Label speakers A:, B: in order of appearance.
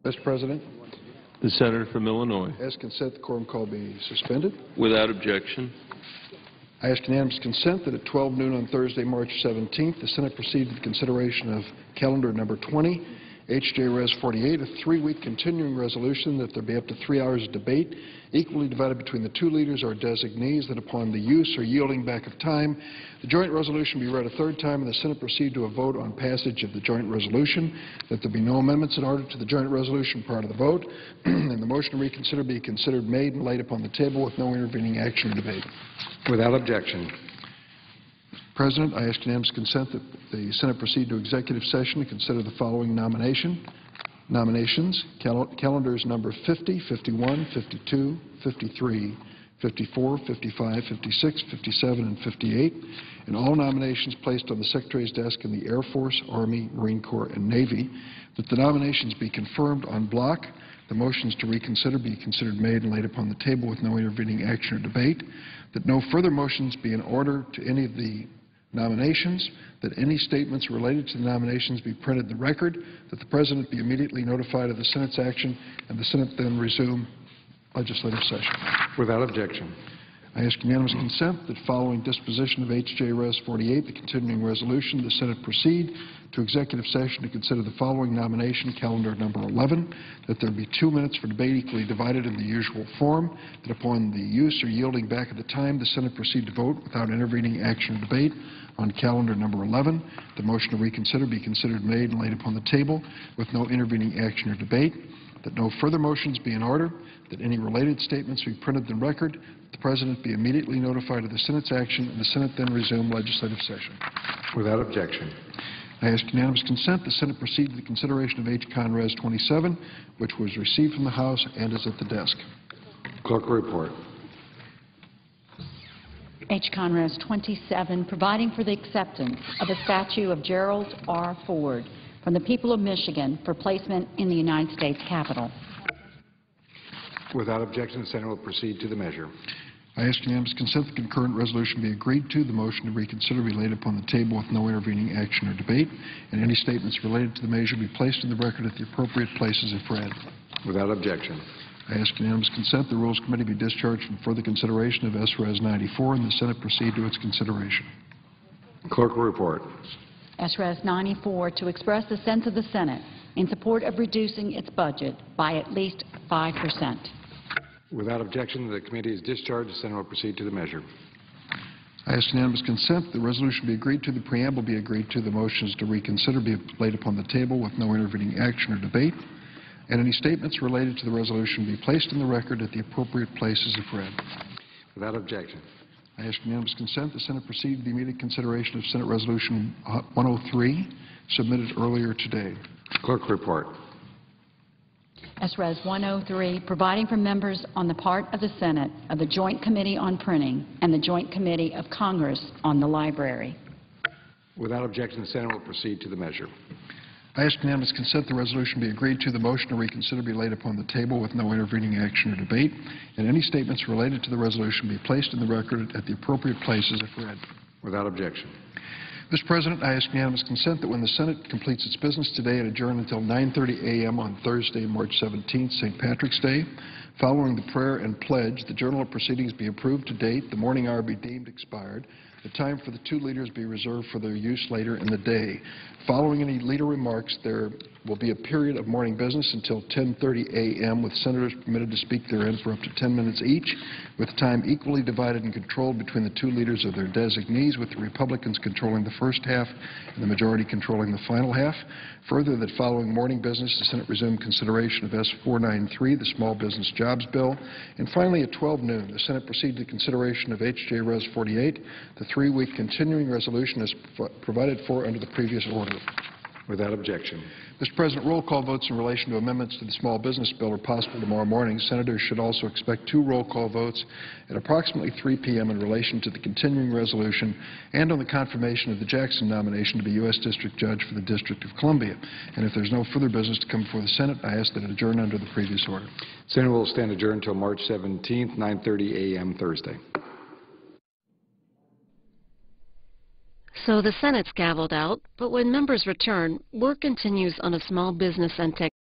A: Mr. President,
B: The senator from Illinois.
A: I ask consent the quorum call be suspended.
B: Without objection.
A: I ask unanimous consent that at 12 noon on Thursday, March 17th, the Senate proceed to the consideration of calendar number 20, H.J. Res. 48, a 3-week continuing resolution that there be up to 3 hours of debate, equally divided between the two leaders or designees, that upon the use or yielding back of time, the joint resolution be read a third time and the Senate proceed to a vote on passage of the joint resolution, that there be no amendments in order to the joint resolution prior to the vote, and the motion to reconsider be considered made and laid upon the table with no intervening action or debate.
C: Without objection.
A: President, I ask unanimous consent that the Senate proceed to executive session to consider the following nominations. Calendars number 50, 51, 52, 53, 54, 55, 56, 57, and 58, and all nominations placed on the Secretary's desk in the Air Force, Army, Marine Corps, and Navy, that the nominations be confirmed en bloc, the motions to reconsider be considered made and laid upon the table with no intervening action or debate, that no further motions be in order to any of the nominations, that any statements related to the nominations be printed in the record, that the President be immediately notified of the Senate's action, and the Senate then resume legislative session.
C: Without objection.
A: I ask unanimous consent that following disposition of H.J. Res. 48, the continuing resolution, the Senate proceed to executive session to consider the following nomination, calendar number 11, that there be 2 minutes for debate equally divided in the usual form, that upon the use or yielding back of the time, the Senate proceed to vote without intervening action or debate on calendar number 11. The motion to reconsider be considered made and laid upon the table with no intervening action or debate, that no further motions be in order, that any related statements be printed in the record, that the President be immediately notified of the Senate's action, and the Senate then resume legislative session.
C: Without objection.
A: I ask unanimous consent the Senate proceed to the consideration of H. Con. Res. 27, which was received from the House and is at the desk.
C: Clerk will report.
D: H. Con. Res. 27, providing for the acceptance of a statue of Gerald R. Ford from the people of Michigan for placement in the United States Capitol.
C: Without objection, the Senate will proceed to the measure.
A: I ask unanimous consent the concurrent resolution be agreed to, the motion to reconsider be laid upon the table with no intervening action or debate, and any statements related to the measure be placed in the record at the appropriate places if read.
C: Without objection.
A: I ask unanimous consent the Rules Committee be discharged from further consideration of S. Res. 94 and the Senate proceed to its consideration.
C: Clerk will report.
D: S. Res. 94, to express the sense of the Senate in support of reducing its budget by at least 5%.
C: Without objection, the committee is discharged. The Senate will proceed to the measure.
A: I ask unanimous consent the resolution be agreed to, the preamble be agreed to, the motions to reconsider be laid upon the table with no intervening action or debate, and any statements related to the resolution be placed in the record at the appropriate places if read.
C: Without objection.
A: I ask unanimous consent the Senate proceed to the immediate consideration of Senate Resolution 103, submitted earlier today.
C: Clerk report.
D: S. Res. 103, providing for members on the part of the Senate of the Joint Committee on Printing and the Joint Committee of Congress on the Library.
C: Without objection, the Senate will proceed to the measure.
A: I ask unanimous consent the resolution be agreed to, the motion to reconsider be laid upon the table with no intervening action or debate, and any statements related to the resolution be placed in the record at the appropriate places if read.
C: Without objection.
A: Mr. President, I ask unanimous consent that when the Senate completes its business today and adjourn until 9:30 a.m. on Thursday, March 17th, St. Patrick's Day, following the prayer and pledge, the journal of proceedings be approved to date, the morning hour be deemed expired, the time for the two leaders be reserved for their use later in the day. Following any leader remarks, there will be a period of morning business until 10:30 a.m. with senators permitted to speak therein for up to 10 minutes each, with time equally divided and controlled between the two leaders of their designees, with the Republicans controlling the first half and the majority controlling the final half. Further, that following morning business, the Senate resume consideration of S-493, the Small Business Jobs Bill. And finally, at 12 noon, the Senate proceed to consideration of H.J. Res. 48, the 3-week continuing resolution as provided for under the previous order.
C: Without objection.
A: Mr. President, roll call votes in relation to amendments to the Small Business Bill are possible tomorrow morning. Senators should also expect 2 roll call votes at approximately 3 p.m. in relation to the continuing resolution and on the confirmation of the Jackson nomination to be U.S. District Judge for the District of Columbia. And if there's no further business to come before the Senate, I ask that it adjourn under the previous order.
C: Senate will stand adjourned until March 17th, 9:30 a.m. Thursday.
E: So the Senate's gavelled out, but when members return, work continues on a small business and tech